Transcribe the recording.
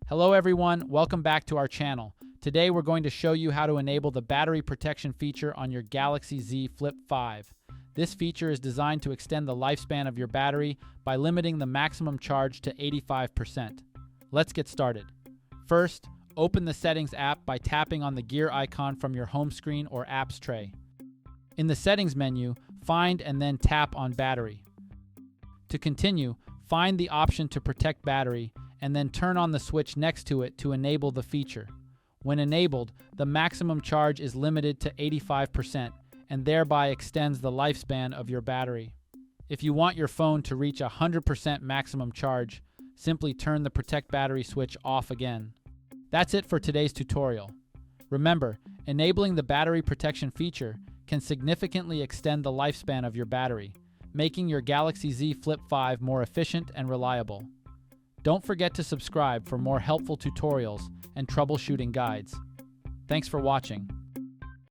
Hello everyone, welcome back to our channel. Today we're going to show you how to enable the battery protection feature on your Galaxy Z Flip 5. This feature is designed to extend the lifespan of your battery by limiting the maximum charge to 85%. Let's get started. First, open the Settings app by tapping on the gear icon from your home screen or apps tray. In the Settings menu, find and then tap on Battery. To continue, find the option to protect battery and then turn on the switch next to it to enable the feature. When enabled, the maximum charge is limited to 85% and thereby extends the lifespan of your battery. If you want your phone to reach 100% maximum charge, simply turn the Protect Battery switch off again. That's it for today's tutorial. Remember, enabling the battery protection feature can significantly extend the lifespan of your battery, making your Galaxy Z Flip 5 more efficient and reliable. Don't forget to subscribe for more helpful tutorials and troubleshooting guides. Thanks for watching.